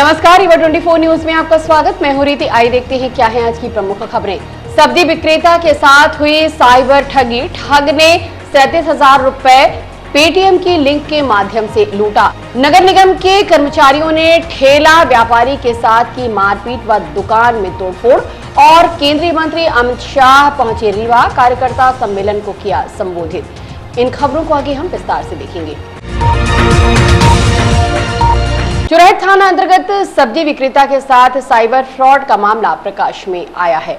नमस्कार, ईवा 24 न्यूज में आपका स्वागत। मैं हूं रीति। आइए देखते हैं क्या है आज की प्रमुख खबरें। सब्जी विक्रेता के साथ हुई साइबर ठगी। ठग ने 37,000 रुपए पेटीएम की लिंक के माध्यम से लूटा। नगर निगम के कर्मचारियों ने ठेला व्यापारी के साथ की मारपीट व दुकान में तोड़फोड़। और केंद्रीय मंत्री अमित शाह पहुंचे रीवा, कार्यकर्ता सम्मेलन को किया संबोधित। इन खबरों को आगे हम विस्तार से देखेंगे। चुरैठ थाना अंतर्गत सब्जी विक्रेता के साथ साइबर फ्रॉड का मामला प्रकाश में आया है।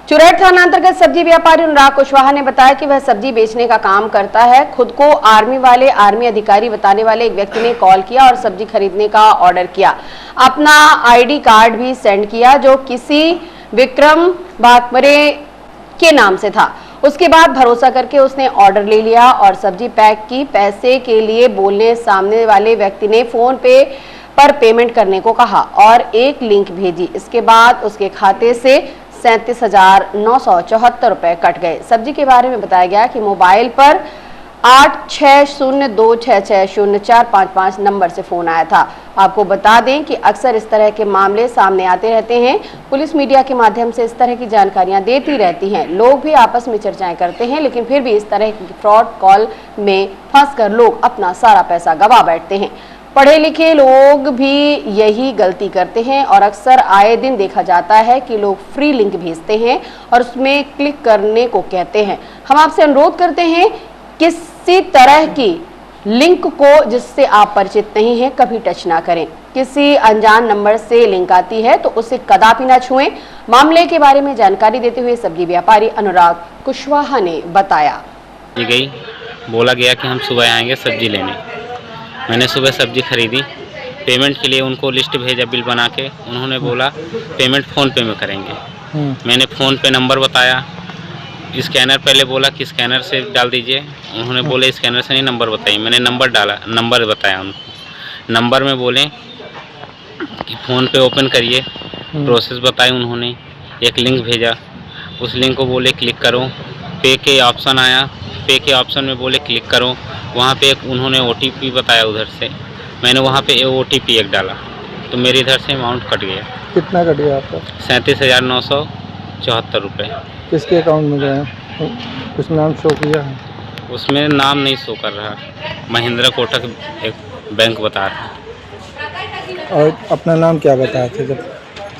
चुरैठ थाना अंतर्गत सब्जी व्यापारी अनुराग कुशवाहा ने बताया कि वह सब्जी बेचने का काम करता है। खुद को आर्मी अधिकारी बताने वाले एक व्यक्ति ने कॉल किया और सब्जी खरीदने का ऑर्डर किया। अपना आईडी कार्ड भी सेंड किया जो किसी विक्रम बाकमरे के नाम से था। उसके बाद भरोसा करके उसने ऑर्डर ले लिया और सब्जी पैक की। पैसे के लिए बोलने सामने वाले व्यक्ति ने फोन पे पर पेमेंट करने को कहा और एक लिंक भेजी। इसके बाद उसके खाते से 37,974 रुपए कट गए। सब्जी के बारे में बताया गया कि मोबाइल पर 8602660455 नंबर से फोन आया था। आपको बता दें कि अक्सर इस तरह के मामले सामने आते रहते हैं। पुलिस मीडिया के माध्यम से इस तरह की जानकारियां देती रहती हैं। लोग भी आपस में चर्चाएं करते हैं, लेकिन फिर भी इस तरह की फ्रॉड कॉल में फंसकर लोग अपना सारा पैसा गंवा बैठते हैं। पढ़े लिखे लोग भी यही गलती करते हैं और अक्सर आए दिन देखा जाता है कि लोग फ्री लिंक भेजते हैं और उसमें क्लिक करने को कहते हैं। हम आपसे अनुरोध करते हैं किसी तरह की लिंक को जिससे आप परिचित नहीं हैं कभी टच ना करें। किसी अनजान नंबर से लिंक आती है तो उसे कदापि ना छुएं। मामले के बारे में जानकारी देते हुए सब्जी व्यापारी अनुराग कुशवाहा ने बताया। बोला गया कि हम सुबह आएंगे सब्जी लेने। मैंने सुबह सब्जी खरीदी। पेमेंट के लिए उनको लिस्ट भेजा बिल बना के। उन्होंने बोला पेमेंट फ़ोन पे में करेंगे। मैंने फ़ोन पे नंबर बताया। स्कैनर पहले बोला कि स्कैनर से डाल दीजिए। उन्होंने बोले स्कैनर से नहीं, नंबर बताइए। मैंने नंबर डाला, नंबर बताया उनको। नंबर में बोले कि फ़ोन पे ओपन करिए। प्रोसेस बताई उन्होंने। एक लिंक भेजा, उस लिंक को बोले क्लिक करो। पे के ऑप्शन आया, पे के ऑप्शन में बोले क्लिक करो। वहाँ पे एक उन्होंने OTP बताया उधर से। मैंने वहाँ पे OTP एक डाला तो मेरे इधर से अमाउंट कट गया। कितना कट गया आपका? 37,974 रुपये। किसके अकाउंट में गया? कुछ नाम शो किया है? उसमें नाम नहीं शो कर रहा। महिंद्रा कोटक एक बैंक बता रहा है। और अपना नाम क्या बताए थे जब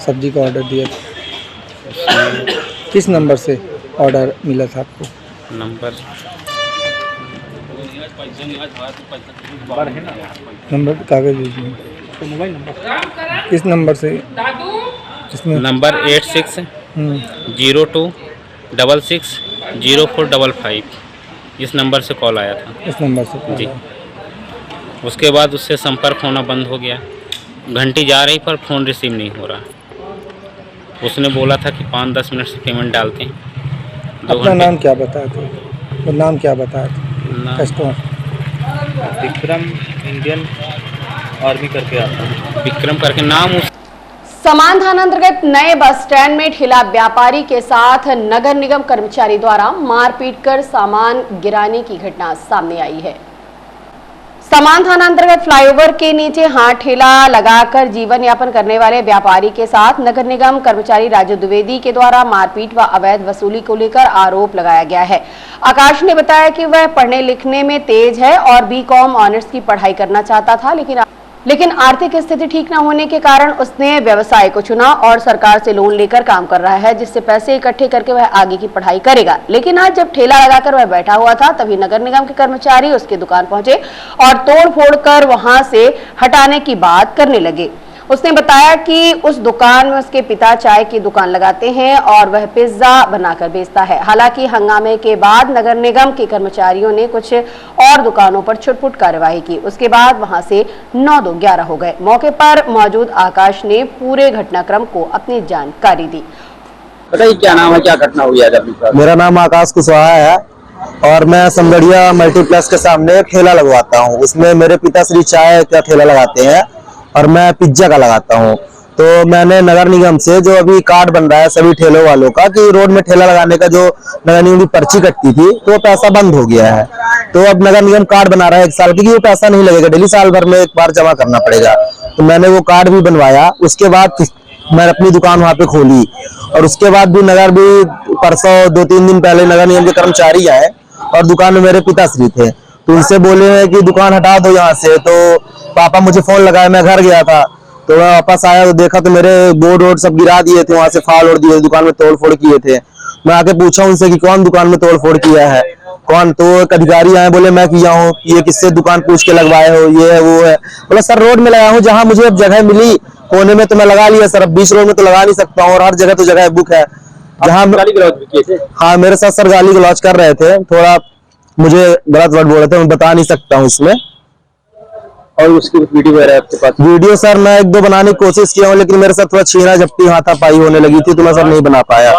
सब्जी का ऑर्डर दिया था? किस नंबर से ऑर्डर मिला था आपको? नंबर कागज दीजिए। मोबाइल नंबर किस नंबर से? नंबर 8602660455। इस नंबर से कॉल आया था। इस नंबर से जी। उसके बाद उससे संपर्क होना बंद हो गया। घंटी जा रही पर फ़ोन रिसीव नहीं हो रहा। उसने बोला था कि 5-10 मिनट से पेमेंट डालते हैं। अपना नाम क्या बताया था? वो नाम क्या बताया था कस्टमर? विक्रम इंडियन आर्मी करके आता है। विक्रम करके नाम। समान थाना अंतर्गत नए बस स्टैंड में ठेला व्यापारी के साथ नगर निगम कर्मचारी द्वारा मारपीट कर सामान गिराने की घटना सामने आई है। समान थाना अंतर्गत फ्लाईओवर के नीचे हाथ ठेला लगाकर जीवन यापन करने वाले व्यापारी के साथ नगर निगम कर्मचारी राजू द्विवेदी के द्वारा मारपीट व अवैध वसूली को लेकर आरोप लगाया गया है। आकाश ने बताया कि वह पढ़ने लिखने में तेज है और BCom ऑनर्स की पढ़ाई करना चाहता था, लेकिन आर्थिक स्थिति ठीक न होने के कारण उसने व्यवसाय को चुना और सरकार से लोन लेकर काम कर रहा है, जिससे पैसे इकट्ठे करके वह आगे की पढ़ाई करेगा। लेकिन आज जब ठेला लगाकर वह बैठा हुआ था तभी नगर निगम के कर्मचारी उसकी दुकान पहुंचे और तोड़-फोड़ कर वहां से हटाने की बात करने लगे। उसने बताया कि उस दुकान में उसके पिता चाय की दुकान लगाते हैं और वह पिज्जा बनाकर बेचता है। हालांकि हंगामे के बाद नगर निगम के कर्मचारियों ने कुछ और दुकानों पर छुटपुट कार्रवाई की। उसके बाद वहां से 9-2-11 हो गए। मौके पर मौजूद आकाश ने पूरे घटनाक्रम को अपनी जानकारी दी। बताइए क्या नाम है, क्या घटना हुई है? मेरा नाम आकाश कुशवाहा है और मैं समगढ़िया मल्टीप्लेक्स के सामने ठेला लगवाता हूँ। उसमें मेरे पिताश्री चाय का ठेला लगाते हैं और मैं पिज्जा का लगाता हूँ। तो मैंने नगर निगम से जो अभी कार्ड बन रहा है सभी ठेलों वालों का कि रोड में ठेला लगाने का जो नगर निगम की पर्ची कटती थी तो वो पैसा बंद हो गया है। तो अब नगर निगम कार्ड बना रहा है 1 साल की, वो पैसा नहीं लगेगा, डेली साल भर में एक बार जमा करना पड़ेगा। तो मैंने वो कार्ड भी बनवाया। उसके बाद मैंने अपनी दुकान वहां पे खोली और उसके बाद भी नगर भी परसों 2-3 दिन पहले नगर निगम के कर्मचारी आए और दुकान में मेरे पिताश्री थे, तो उनसे बोले हैं कि दुकान हटा दो यहाँ से। तो पापा मुझे फोन लगाया, मैं घर गया था, तो मैं वापस आया तो देखा तो मेरे बोर्ड वोर्ड सब गिरा दिए थे, वहां से फाड़ ओढ़ दिए, दुकान में तोड़ फोड़ किए थे। मैं आके पूछा उनसे कि कौन दुकान में तोड़ फोड़ किया है, कौन? तो एक अधिकारी आए, बोले मैं किया हूँ। ये किससे दुकान पूछ के लगवाए हो, ये है वो है। बोला सर रोड में लगाया हूँ, जहाँ मुझे अब जगह मिली कोने में तो मैं लगा लिया सर, अब 20 रोड में तो लगा नहीं सकता हूँ और हर जगह तो जगह बुक है। जहाँ गाली गलौज भी किए थे? हाँ, मेरे साथ सर गाली गलौज कर रहे थे, थोड़ा मुझे गलत वर्ड बोल रहे थे, मैं बता नहीं सकता हूँ इसमें। और उसकी वीडियो वगैरह आपके पास? वीडियो सर मैं 1-2 बनाने की कोशिश किया हूँ, लेकिन मेरे साथ थोड़ा छीना झपटी हाथापाई होने लगी थी, तो मैं सर नहीं बना पाया।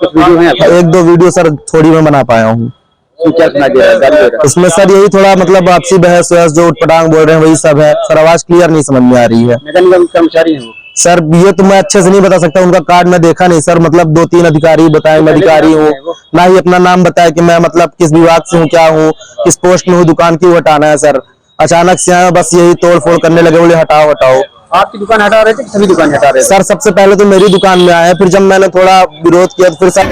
कुछ वीडियो है? 1-2 वीडियो सर थोड़ी मैं बना पाया हूँ। क्या सुना दिया है? उसमें सर यही थोड़ा मतलब आपसी बहस वहस जो उठपटांग बोल रहे हैं वही सब है सर, आवाज क्लियर नहीं समझ में आ रही है। नगर निगम कर्मचारी हैं वो? सर ये तो मैं अच्छे से नहीं बता सकता, उनका कार्ड मैं देखा नहीं सर, मतलब 2-3 अधिकारी बताए मैं अधिकारी हूँ, ना ही अपना नाम बताया कि मैं मतलब किस विभाग से हूँ, क्या हूँ, किस पोस्ट में हूँ, दुकान क्यों हटाना है सर। अचानक से आया, बस यही तोड़ फोड़ करने लगे, बोले हटाओ हटाओ। आपकी दुकान हटा रहे थे कि सभी दुकान हटा रहे थे? सर सबसे पहले तो मेरी दुकान में आया, फिर जब मैंने थोड़ा विरोध किया तो फिर सर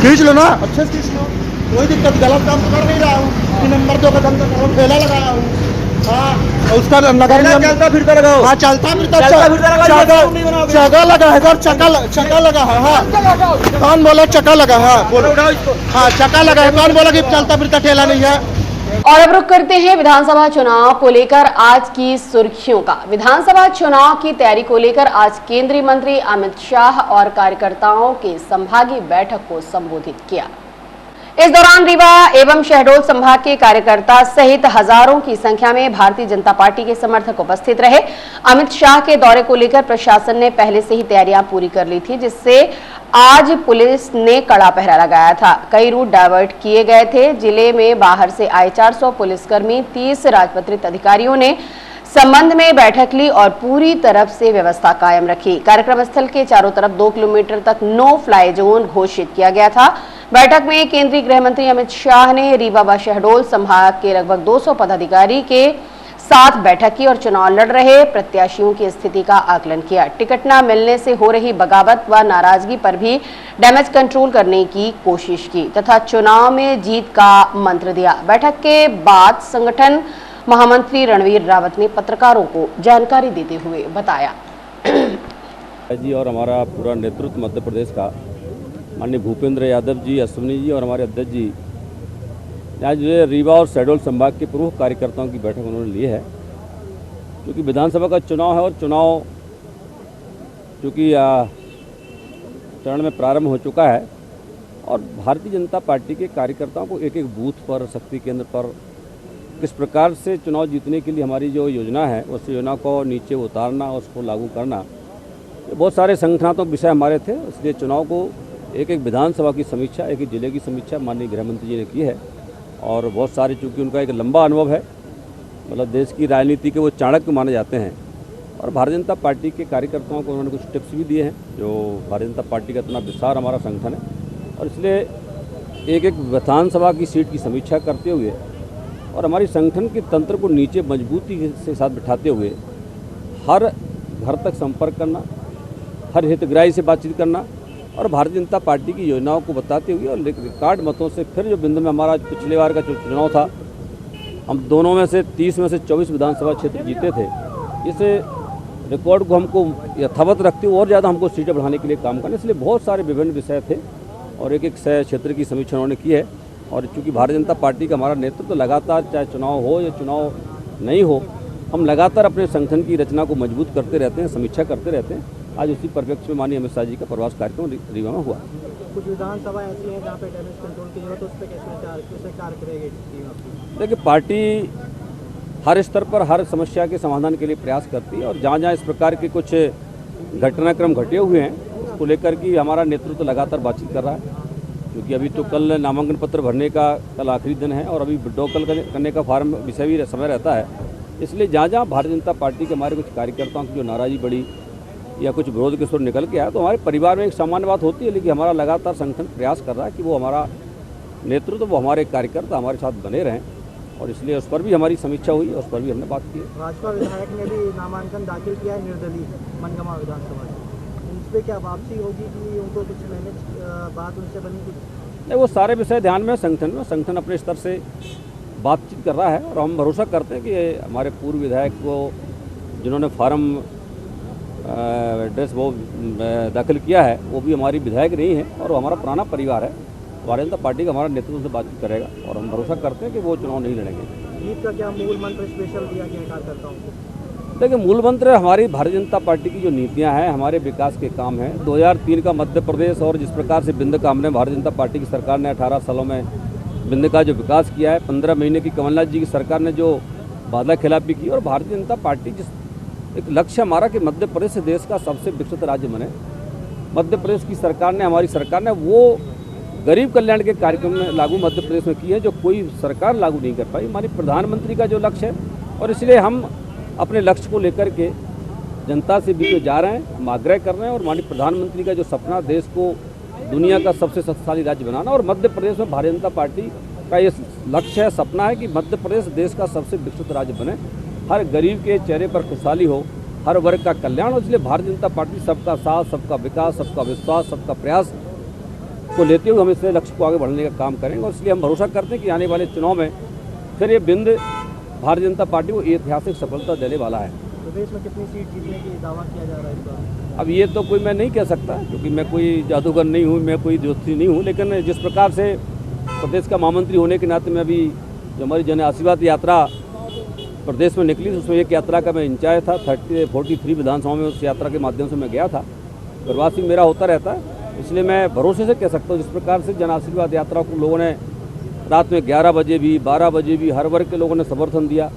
खींच लो ना, अच्छे से खींच लो, कोई दिक्कत, गलत काम तो कर नहीं रहा हूँ कि नंबर 2 का धंधा कर रहा हूँ, ठेला लगाया हूँ। हाँ, उसका नगर निगम चलता फिरता लगाओ। हाँ, चलता फिरता चगा लगा है सर, चक्का लगा है। हाँ, कौन बोला चक्का लगा है? बोलो। हाँ, चक्का लगा है, कौन बोला कि चलता फिरता ठेला नहीं है? और अब रुक करते हैं विधानसभा चुनाव को लेकर आज की सुर्खियों का। विधानसभा चुनाव की तैयारी को लेकर आज केंद्रीय मंत्री अमित शाह और कार्यकर्ताओं के संभागीय बैठक को संबोधित किया। इस दौरान रीवा एवं शहडोल संभाग के कार्यकर्ता सहित हजारों की संख्या में भारतीय जनता पार्टी के समर्थक उपस्थित रहे। अमित शाह के दौरे को लेकर प्रशासन ने पहले से ही तैयारियां पूरी कर ली थी, जिससे आज पुलिस ने कड़ा पहरा लगाया था। कई रूट डायवर्ट किए गए थे। जिले में बाहर से आए 400 पुलिसकर्मी, 30 राजपत्रित अधिकारियों ने संबंध में बैठक ली और पूरी तरफ से व्यवस्था कायम रखी। कार्यक्रम स्थल के चारों तरफ 2 किलोमीटर तक नो फ्लाई जोन घोषित किया गया था। बैठक में केंद्रीय गृह मंत्री अमित शाह ने रीवा व शहडोल संभाग के लगभग 200 पदाधिकारी के साथ बैठक की और चुनाव लड़ रहे प्रत्याशियों की स्थिति का आकलन किया। टिकट न मिलने से हो रही बगावत व नाराजगी पर भी डैमेज कंट्रोल करने की कोशिश की तथा चुनाव में जीत का मंत्र दिया। बैठक के बाद संगठन महामंत्री रणवीर रावत ने पत्रकारों को जानकारी देते हुए बताया। जी और हमारा पूरा नेतृत्व मध्य प्रदेश का माननीय भूपेंद्र यादव जी, अश्विनी जी और हमारे अध्यक्ष जी आज जो रीवा और शहडोल संभाग के प्रमुख कार्यकर्ताओं की बैठक उन्होंने ली है, क्योंकि विधानसभा का चुनाव है और चुनाव चूँकि चरण में प्रारंभ हो चुका है और भारतीय जनता पार्टी के कार्यकर्ताओं को एक एक बूथ पर, शक्ति केंद्र पर किस प्रकार से चुनाव जीतने के लिए हमारी जो योजना है उस योजना को नीचे उतारना और उसको लागू करना, बहुत सारे संगठनात्मक विषय हमारे थे। इसलिए चुनाव को एक एक विधानसभा की समीक्षा, एक एक जिले की समीक्षा माननीय गृह मंत्री जी ने की है और बहुत सारे, चूँकि उनका एक लंबा अनुभव है, मतलब देश की राजनीति के वो चाणक्य माने जाते हैं और भारतीय जनता पार्टी के कार्यकर्ताओं को उन्होंने कुछ टिप्स भी दिए हैं। जो भारतीय जनता पार्टी का इतना विस्तार हमारा संगठन है और इसलिए एक एक विधानसभा की सीट की समीक्षा करते हुए और हमारी संगठन के तंत्र को नीचे मजबूती के साथ बिठाते हुए हर घर तक संपर्क करना, हर हितग्राही से बातचीत करना और भारतीय जनता पार्टी की योजनाओं को बताते हुए और रिकॉर्ड मतों से फिर जो बिंदु में हमारा पिछले बार का जो चुनाव था, हम दोनों में से 30 में से 24 विधानसभा क्षेत्र जीते थे। इस रिकॉर्ड को हमको यथावत रखते हुए और ज़्यादा हमको सीटें बढ़ाने के लिए काम करना, इसलिए बहुत सारे विभिन्न विषय थे और एक एक क्षेत्र की समीक्षा उन्होंने की है। और चूँकि भारतीय जनता पार्टी का हमारा नेतृत्व लगातार, चाहे चुनाव हो या चुनाव नहीं हो, हम लगातार अपने संगठन की रचना को मजबूत करते रहते हैं, समीक्षा करते रहते हैं। आज उसी परिप्रेक्ष्य में माननीय अमित शाह जी का प्रवास कार्यक्रम रीवा में हुआ। कुछ विधानसभा ऐसी है जहाँ पे डैमेज कंट्रोल की जरूरत है, उस पर कैसे कार्य करेगी? देखिए, पार्टी हर स्तर पर हर समस्या के समाधान के लिए प्रयास करती है और जहाँ जहाँ इस प्रकार के कुछ घटनाक्रम घटे हुए हैं उसको लेकर के हमारा नेतृत्व लगातार बातचीत कर रहा है। क्योंकि अभी तो कल नामांकन पत्र भरने का कल आखिरी दिन है और अभी विड्रॉ करने का फार्म विषय भी समय रहता है। इसलिए जहाँ जहाँ भारतीय जनता पार्टी के हमारे कुछ कार्यकर्ताओं की जो नाराज़गी बढ़ी या कुछ विरोध के सुर निकल के आया तो हमारे परिवार में एक सामान्य बात होती है, लेकिन हमारा लगातार संगठन प्रयास कर रहा है कि वो हमारा नेतृत्व, वो हमारे कार्यकर्ता हमारे साथ बने रहें, और इसलिए उस पर भी हमारी समीक्षा हुई और उस पर भी हमने बात की है। भाजपा विधायक ने भी नामांकन दाखिल किया है निर्दलीय मनगमा विधानसभा में, इस पे क्या वापसी होगी कि उनको कुछ महीने बाद उनसे बनेगी? नहीं, वो सारे विषय ध्यान में संगठन अपने स्तर से बातचीत कर रहा है और हम भरोसा करते हैं कि हमारे पूर्व विधायक को जिन्होंने फार्म एड्रेस वो दाखिल किया है वो भी हमारी विधायक नहीं है और वो हमारा पुराना परिवार है। भारतीय जनता पार्टी का हमारा नेतृत्व से बातचीत करेगा और हम भरोसा करते हैं कि वो चुनाव नहीं लड़ेंगे। जीत का क्या मूल मंत्र स्पेशल दिया गया कार्यकर्ताओं को? देखिए, मूल मंत्र हमारी भारतीय जनता पार्टी की जो नीतियां हैं, हमारे विकास के काम हैं। 2003 का मध्य प्रदेश और जिस प्रकार से बिंद का हमने भारतीय जनता पार्टी की सरकार ने 18 सालों में बिंद का जो विकास किया है, 15 महीने की कमलनाथ जी की सरकार ने जो वादा खिलाफी की, और भारतीय जनता पार्टी जिस एक लक्ष्य हमारा कि मध्य प्रदेश से देश का सबसे विकसित राज्य बने। मध्य प्रदेश की सरकार ने, हमारी सरकार ने वो गरीब कल्याण के कार्यक्रम में लागू मध्य प्रदेश में किए हैं जो कोई सरकार लागू नहीं कर पाई। हमारी प्रधानमंत्री का जो लक्ष्य है, और इसलिए हम अपने लक्ष्य को लेकर के जनता से बीच में जा रहे हैं, हम आग्रह कर रहे हैं, और हमारी प्रधानमंत्री का जो सपना देश को दुनिया का सबसे शक्तिशाली राज्य बनाना, और मध्य प्रदेश में भारतीय जनता पार्टी का ये लक्ष्य है, सपना है कि मध्य प्रदेश देश का सबसे विकसित राज्य बने, हर गरीब के चेहरे पर खुशहाली हो, हर वर्ग का कल्याण हो। इसलिए भारतीय जनता पार्टी सबका साथ, सबका विकास, सबका विश्वास, सबका प्रयास को लेते हुए हम इस लक्ष्य को आगे बढ़ाने का काम करेंगे, और इसलिए हम भरोसा करते हैं कि आने वाले चुनाव में फिर ये बिंद भारतीय जनता पार्टी को ऐतिहासिक सफलता देने वाला है। प्रदेश में कितनी सीट जीतने की दावा किया जा रहा है इस बार? अब ये तो कोई मैं नहीं कह सकता, क्योंकि मैं कोई जादूगर नहीं हूँ, मैं कोई ज्योतिषी नहीं हूँ, लेकिन जिस प्रकार से प्रदेश का महामंत्री होने के नाते में अभी जो हमारी जन आशीर्वाद यात्रा प्रदेश में निकली, उसमें एक यात्रा का मैं इंचार्ज था। 43 विधानसभा में उस यात्रा के माध्यम से मैं गया था। प्रवासी मेरा होता रहता है, इसलिए मैं भरोसे से कह सकता हूँ जिस प्रकार से जन आशीर्वाद यात्रा को लोगों ने रात में 11 बजे भी, 12 बजे भी, हर वर्ग के लोगों ने समर्थन दिया,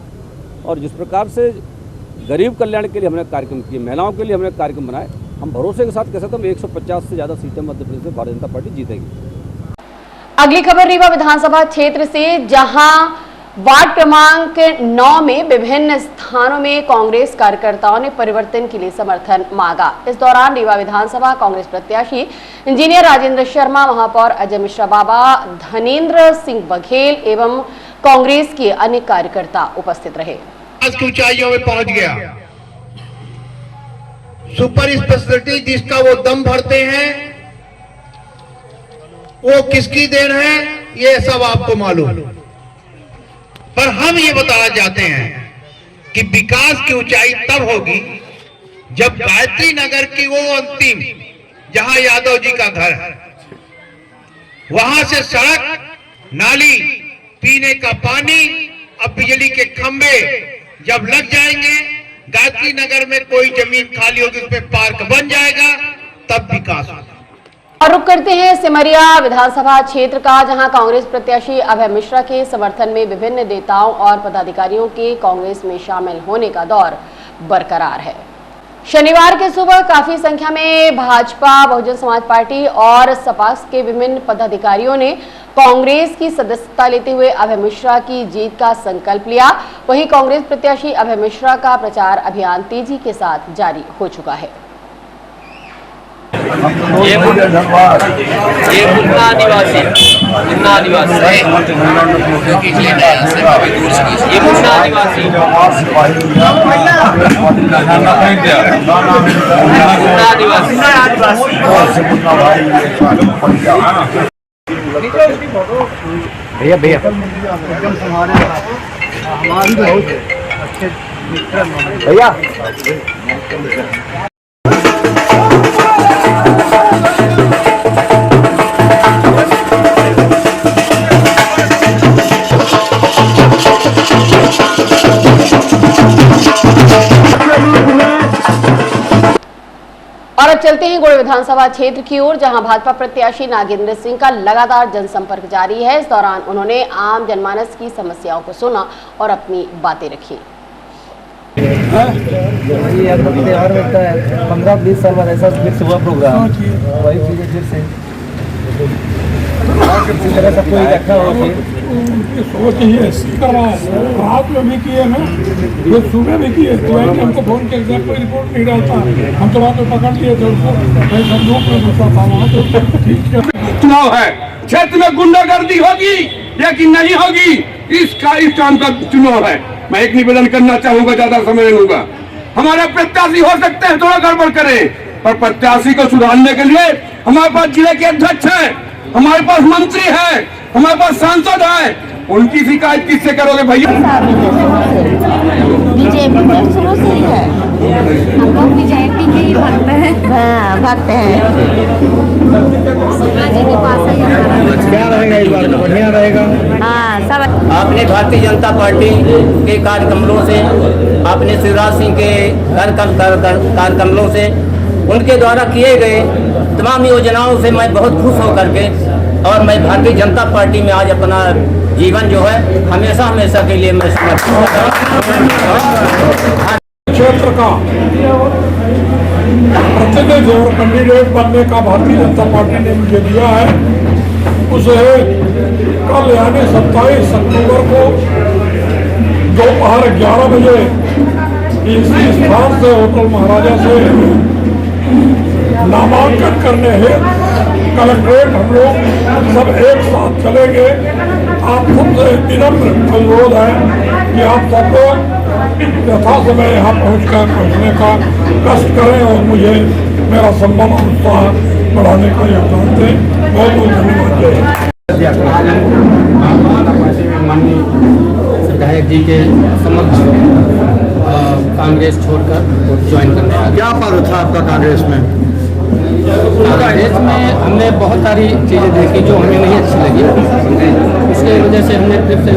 और जिस प्रकार से गरीब कल्याण के लिए हमने कार्यक्रम किए, महिलाओं के लिए हमने कार्यक्रम बनाए, हम भरोसे के साथ कह सकते हैं 150 से ज़्यादा सीटें मध्य प्रदेश में भारतीय जनता पार्टी जीतेगी। अगली खबर रीवा विधानसभा क्षेत्र से, जहां वार्ड क्रमांक 9 में विभिन्न स्थानों में कांग्रेस कार्यकर्ताओं ने परिवर्तन के लिए समर्थन मांगा। इस दौरान रीवा विधानसभा कांग्रेस प्रत्याशी इंजीनियर राजेंद्र शर्मा, महापौर अजय मिश्रा बाबा, धनेन्द्र सिंह बघेल एवं कांग्रेस के अन्य कार्यकर्ता उपस्थित रहे। आज की ऊंचाइयों में पहुंच गया, सुपर स्पेशलिटी जिसका वो दम भरते हैं, वो किसकी देन है ये सब आपको मालूम। पर हम ये बताना चाहते हैं कि विकास की ऊंचाई तब होगी जब गायत्री नगर की वो अंतिम, जहां यादव जी का घर है, वहां से सड़क, नाली, पीने का पानी, अब बिजली के खंभे जब लग जाएंगे, गायत्री नगर में कोई जमीन खाली होगी, उस पर पार्क बन जाएगा, तब विकास होगा। और रुक करते हैं सिमरिया विधानसभा क्षेत्र का, जहां कांग्रेस प्रत्याशी अभय मिश्रा के समर्थन में विभिन्न नेताओं और पदाधिकारियों के कांग्रेस में शामिल होने का दौर बरकरार है। शनिवार के सुबह काफी संख्या में भाजपा, बहुजन समाज पार्टी और सपा के विभिन्न पदाधिकारियों ने कांग्रेस की सदस्यता लेते हुए अभय मिश्रा की जीत का संकल्प लिया। वहीं कांग्रेस प्रत्याशी अभय मिश्रा का प्रचार अभियान तेजी के साथ जारी हो चुका है। ये मुन्ना आदिवासी ये मुन्ना आदिवासी भैया भैया हमारे बहुत अच्छे भैया और अब चलते हैं गोड़ विधानसभा क्षेत्र की ओर, जहां भाजपा प्रत्याशी नागेंद्र सिंह का लगातार जनसंपर्क जारी है। इस दौरान उन्होंने आम जनमानस की समस्याओं को सुना और अपनी बातें रखी। 15-20 साल बाद ऐसा फिर से हुआ प्रोग्राम, वही चीजें फिर से इसी तरह सबको इकट्ठा होकर की सोच ही ऐसी करवाए, रात में भी किए ना, ये सुबह भी किए, हमको फोन के एग्जाम कोई रिपोर्ट नहीं डालता, हम तो रात में पकड़ लिए थे उसको, संदूक में घुसा था वहाँ तो ठीक है। चुनाव है, क्षेत्र में गुंडागर्दी होगी या कि नहीं होगी, इसका इस टाइम का चुनाव है। मैं एक निवेदन करना चाहूंगा, ज्यादा समय नहीं होगा। हमारे प्रत्याशी हो सकते हैं थोड़ा गड़बड़ करें, पर प्रत्याशी को सुधारने के लिए हमारे पास जिले के अध्यक्ष हैं, हमारे पास मंत्री है, हमारे पास सांसद है, उनकी शिकायत किससे करोगे भैया? बीजेपी तो शुरू से ही है, हम लोग बीजेपी के ही भक्त हैं। हाँ, भक्त हैं। जी के पास है, क्या रहेगा इस बार? बढ़िया रहेगा। हाँ, सब आपने भारतीय जनता पार्टी के कार्यक्रमों से, आपने शिवराज सिंह के कार्यक्रमों से, उनके द्वारा किए गए तमाम योजनाओं से मैं बहुत खुश होकर के, और मैं भारतीय जनता पार्टी में आज अपना जीवन जो है हमेशा हमेशा के लिए मैं समर्पित क्षेत्र का प्रतिनिधि और कैंडिडेट बनने का भारतीय जनता पार्टी ने मुझे दिया है। उसे कल यानी 27 अक्टूबर को दोपहर 11 बजे इसी स्थान से होटल महाराजा से नामांकन करने हेतु कलेक्ट्रेट हम लोग सब एक साथ चलेंगे। आप सबसे विनम्र अनुरोध है कि आप सब लोग यथा समय यहाँ पहुँचने का कष्ट करें और मुझे मेरा सम्मान और उत्साह बढ़ाने का योगदान दें। बहुत बहुत धन्यवाद। माननीय विधायक जी के समक्ष कांग्रेस छोड़कर ज्वाइन करने आया। क्या पद था आपका कांग्रेस में? कांग्रेस में हमने बहुत सारी चीज़ें देखी जो हमें नहीं अच्छी लगी, इसकी वजह से हमने फिर से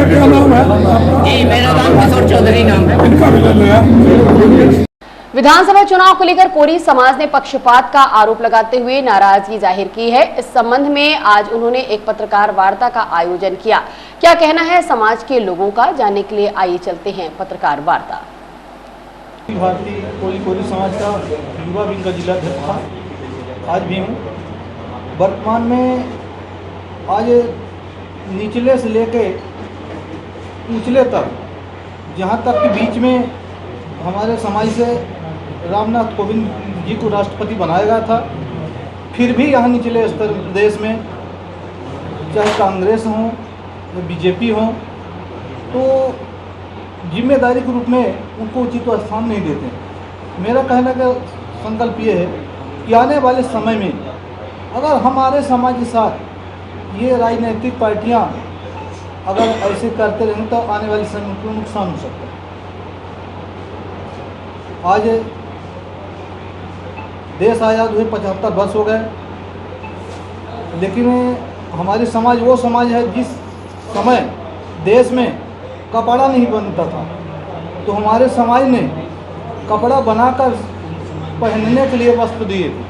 क्या नाम है? जी, मेरा नाम किशोर चौधरी नाम है। विधानसभा चुनाव को लेकर कोरी समाज ने पक्षपात का आरोप लगाते हुए नाराजगी जाहिर की है। इस संबंध में आज उन्होंने एक पत्रकार वार्ता का आयोजन किया। क्या कहना है समाज के लोगों का, जानने के लिए आइए चलते हैं पत्रकार वार्ता। भारतीय कोरी समाज का युवा विंग का जिला अध्यक्ष था, आज भी हूँ। वर्तमान में आज निचले से लेके ऊंचले तक, जहाँ तक कि बीच में हमारे समाज से रामनाथ कोविंद जी को राष्ट्रपति बनाया गया था, फिर भी यहाँ निचले स्तर प्रदेश में चाहे कांग्रेस हो या बीजेपी हो, तो जिम्मेदारी के रूप में उनको उचित स्थान नहीं देते। मेरा कहने का संकल्प ये है कि आने वाले समय में अगर हमारे समाज के साथ ये राजनीतिक पार्टियां अगर ऐसे करते रहें तो आने वाले समय में उनको नुकसान हो सकता है। आज देश आज़ाद हुए 75 वर्ष हो गए, लेकिन हमारी समाज वो समाज है जिस समय देश में कपड़ा नहीं बनता था तो हमारे समाज ने कपड़ा बनाकर पहनने के लिए वस्त्र दिए थे।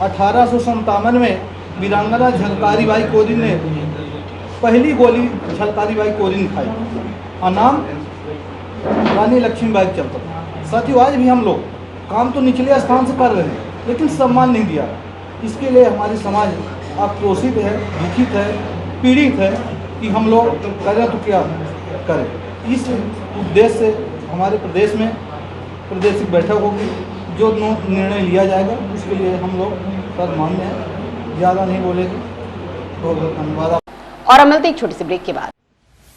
1857 में वीरांगना झलकारी बाई कोरिन ने पहली गोली झलकारी बाई कोरिन खाई और नाम रानी लक्ष्मीबाई चलता था। साथियों, आज भी हम लोग काम तो निचले स्थान से कर रहे हैं, लेकिन सम्मान नहीं दिया। इसके लिए हमारी समाज आक्रोशित है, दुखित है, पीड़ित है कि हम लोग करें तो क्या करें। इस उद्देश्य से हमारे प्रदेश में प्रादेशिक बैठक होगी, जो निर्णय लिया जाएगा उसके लिए हम लोग सर्वमान्य हैं। ज़्यादा नहीं बोलेगी। बहुत बहुत धन्यवाद। और अब मिलते एक छोटी सी ब्रेक के बाद।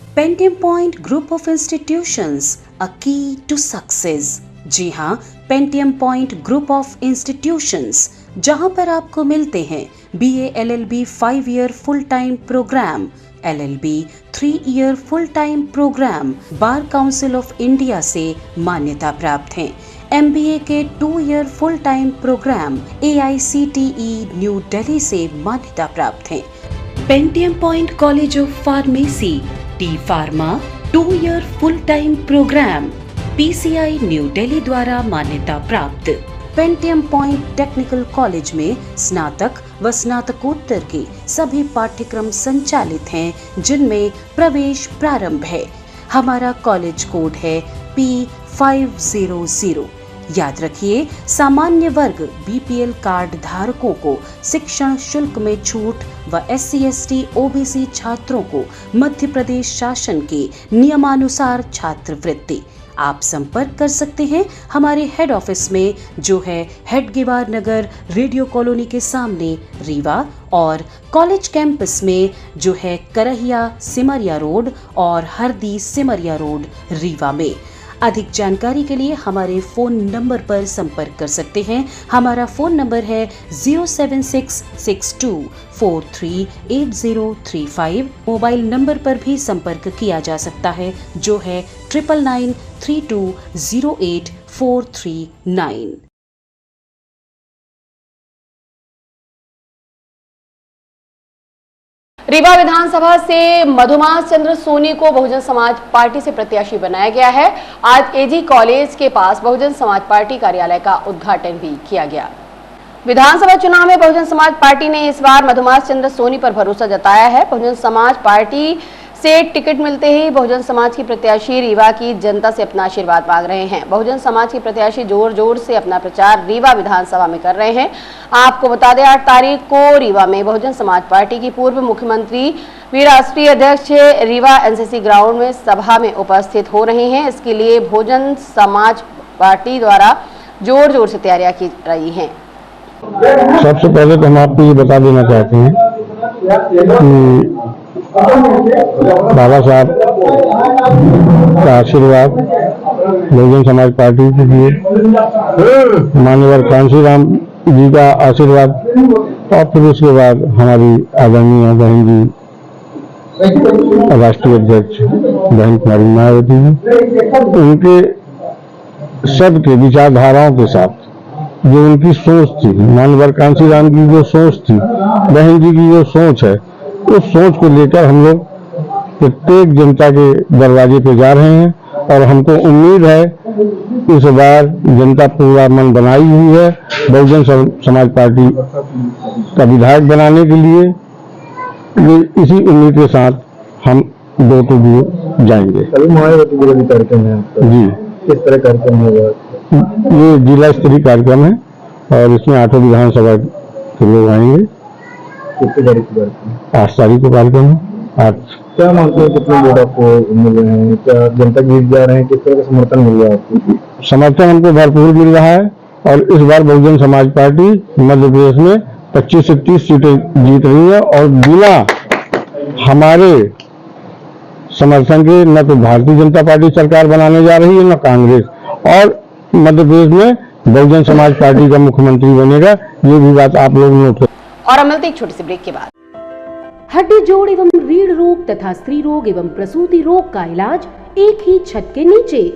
Pentium Point group of institutions a key to success. जी हाँ, Pentium Point group of institutions, जहाँ पर आपको मिलते हैं BA LLB 5 year full time program, LLB 3 year full time program bar council of India से मान्यता प्राप्त हैं। MBA के 2 year full time program AICTE new Delhi से मान्यता प्राप्त हैं। Pentium Point college of pharmacy T pharma 2 year full time program PCI new Delhi द्वारा मान्यता प्राप्त। पेंटियम पॉइंट टेक्निकल कॉलेज में स्नातक व स्नातकोत्तर के सभी पाठ्यक्रम संचालित हैं, जिनमें प्रवेश प्रारंभ है। हमारा कॉलेज कोड है P500। याद रखिए, सामान्य वर्ग बीपीएल कार्ड धारकों को शिक्षण शुल्क में छूट व SC/ST OBC छात्रों को मध्य प्रदेश शासन के नियमानुसार छात्रवृत्ति। आप संपर्क कर सकते हैं हमारे हेड ऑफिस में, जो है हेडगेवार नगर, रेडियो कॉलोनी के सामने, रीवा, और कॉलेज कैंपस में, जो है करहिया सिमरिया रोड और हरदी सिमरिया रोड, रीवा में। अधिक जानकारी के लिए हमारे फ़ोन नंबर पर संपर्क कर सकते हैं। हमारा फ़ोन नंबर है 07662438035। मोबाइल नंबर पर भी संपर्क किया जा सकता है, जो है 9992084339। रीवा विधानसभा से मधुमास चंद्र सोनी को बहुजन समाज पार्टी से प्रत्याशी बनाया गया है। आज एजी कॉलेज के पास बहुजन समाज पार्टी कार्यालय का उद्घाटन भी किया गया। विधानसभा चुनाव में बहुजन समाज पार्टी ने इस बार मधुमास चंद्र सोनी पर भरोसा जताया है। बहुजन समाज पार्टी से टिकट मिलते ही बहुजन समाज की प्रत्याशी रीवा की जनता से अपना आशीर्वाद मांग रहे हैं। बहुजन समाज की प्रत्याशी जोर जोर से अपना प्रचार रीवा विधानसभा में कर रहे हैं। आपको बता दें, 8 तारीख को रीवा में बहुजन समाज पार्टी की पूर्व मुख्यमंत्री वी राष्ट्रीय अध्यक्ष रीवा NCC ग्राउंड में सभा में उपस्थित हो रहे हैं। इसके लिए बहुजन समाज पार्टी द्वारा जोर जोर से तैयारियां की रही हैं। सबसे पहले तो हम आपको ये बता देना चाहते हैं कि बाबा साहब का आशीर्वाद बहुजन समाज पार्टी के लिए, माननीय कांशीराम जी का आशीर्वाद, और फिर उसके बाद हमारी आदरणीय बहन जी राष्ट्रीय अध्यक्ष बहन कुमारी मायावती जी, उनके सबके विचारधाराओं के साथ जो उनकी सोच थी, माननीय कांशीराम की जो सोच थी, बहन जी की जो सोच है, उस सोच को लेकर हम लोग प्रत्येक जनता के दरवाजे पे जा रहे हैं। और हमको उम्मीद है इस बार जनता पूरा मन बनाई हुई है बहुजन समाज पार्टी का विधायक बनाने के लिए। इसी उम्मीद के साथ हम डोर टू डोर जाएंगे। मायावती विरोधी कार्यक्रम है जी, किस तरह कार्यक्रम होगा? ये जिला स्तरीय कार्यक्रम है और इसमें 8 विधानसभा के लोग आएंगे। 8 तारीख को कार्यक्रम है। 8 क्या मानते हैं, कितने वोट आपको मिल रहे हैं? क्या जनता जीत जा रहे हैं? किस तरह का समर्थन मिल रहा है आपको? समर्थन हमको भरपूर मिल रहा है और इस बार बहुजन समाज पार्टी मध्य प्रदेश में 25 से 30 सीटें जीत रही है। और बिना हमारे समर्थन के न तो भारतीय जनता पार्टी सरकार बनाने जा रही है, न कांग्रेस, और मध्य प्रदेश में बहुजन समाज पार्टी का मुख्यमंत्री बनेगा। ये भी बात आप लोग नोट करें। और हम मिलते एक छोटी सी ब्रेक के बाद। हड्डी जोड़ एवं रीढ़ रोग तथा स्त्री रोग एवं प्रसूति रोग का इलाज एक ही छत के नीचे।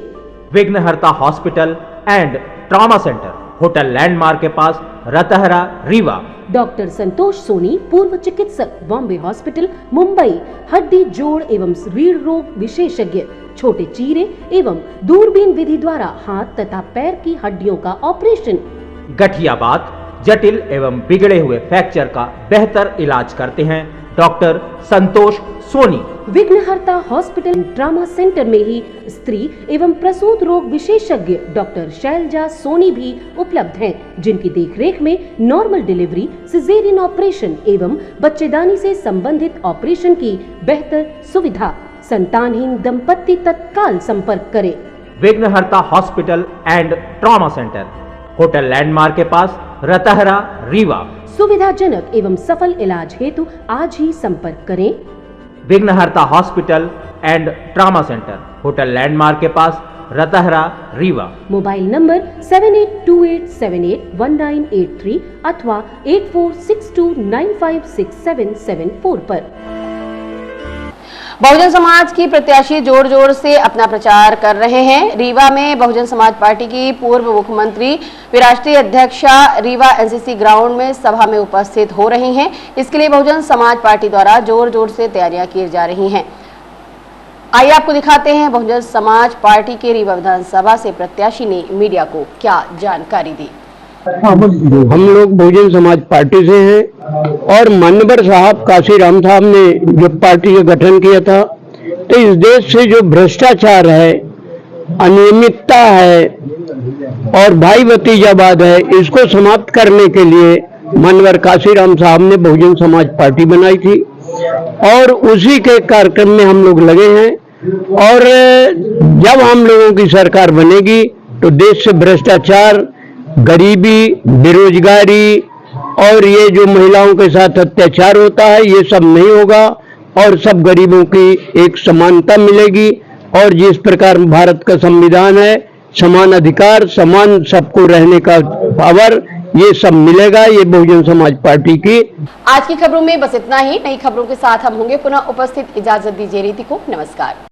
विघ्नहर्ता hospital and trauma centre, hotel landmark के पास, रतहरा, रीवा। डॉक्टर संतोष सोनी, पूर्व चिकित्सक, बॉम्बे हॉस्पिटल, मुंबई। हड्डी जोड़ एवं रीढ़ रोग विशेषज्ञ, छोटे चीरे एवं दूरबीन विधि द्वारा हाथ तथा पैर की हड्डियों का ऑपरेशन। गठिया बात, जटिल एवं बिगड़े हुए फ्रैक्चर का बेहतर इलाज करते हैं डॉक्टर संतोष सोनी। विघ्नहर्ता हॉस्पिटल ट्रॉमा सेंटर में ही स्त्री एवं प्रसूत रोग विशेषज्ञ डॉक्टर शैलजा सोनी भी उपलब्ध हैं, जिनकी देखरेख में नॉर्मल डिलीवरी, सिजेरियन ऑपरेशन एवं बच्चेदानी से संबंधित ऑपरेशन की बेहतर सुविधा। संतानहीन दंपत्ति तत्काल संपर्क करें। विघ्नहर्ता hospital and trauma centre, hotel landmark के पास, रतहरा, रीवा। सुविधाजनक एवं सफल इलाज हेतु आज ही संपर्क करें। विघ्नहर्ता hospital and trauma centre, hotel landmark के पास, रतहरा, रीवा। मोबाइल नंबर 7828781983 अथवा 8462956774 पर। बहुजन समाज की प्रत्याशी जोर जोर से अपना प्रचार कर रहे हैं। रीवा में बहुजन समाज पार्टी की पूर्व मुख्यमंत्री व राष्ट्रीय अध्यक्षा रीवा NCC ग्राउंड में सभा में उपस्थित हो रही हैं। इसके लिए बहुजन समाज पार्टी द्वारा जोर जोर से तैयारियां की जा रही हैं। आइए आपको दिखाते हैं बहुजन समाज पार्टी के रीवा विधानसभा से प्रत्याशी ने मीडिया को क्या जानकारी दी। हम लोग बहुजन समाज पार्टी से हैं और माननीय साहब काशीराम साहब ने जो पार्टी का गठन किया था, तो इस देश से जो भ्रष्टाचार है अनियमितता है और भाई भतीजावाद है, इसको समाप्त करने के लिए मनवर काशीराम साहब ने बहुजन समाज पार्टी बनाई थी और उसी के कार्यक्रम में हम लोग लगे हैं। और जब हम लोगों की सरकार बनेगी तो देश से भ्रष्टाचार, गरीबी, बेरोजगारी और ये जो महिलाओं के साथ अत्याचार होता है ये सब नहीं होगा और सब गरीबों की एक समानता मिलेगी। और जिस प्रकार भारत का संविधान है, समान अधिकार, समान सबको रहने का पावर, ये सब मिलेगा। ये बहुजन समाज पार्टी की आज की खबरों में बस इतना ही। नई खबरों के साथ हम होंगे पुनः उपस्थित। इजाजत दीजिए रीति को। नमस्कार।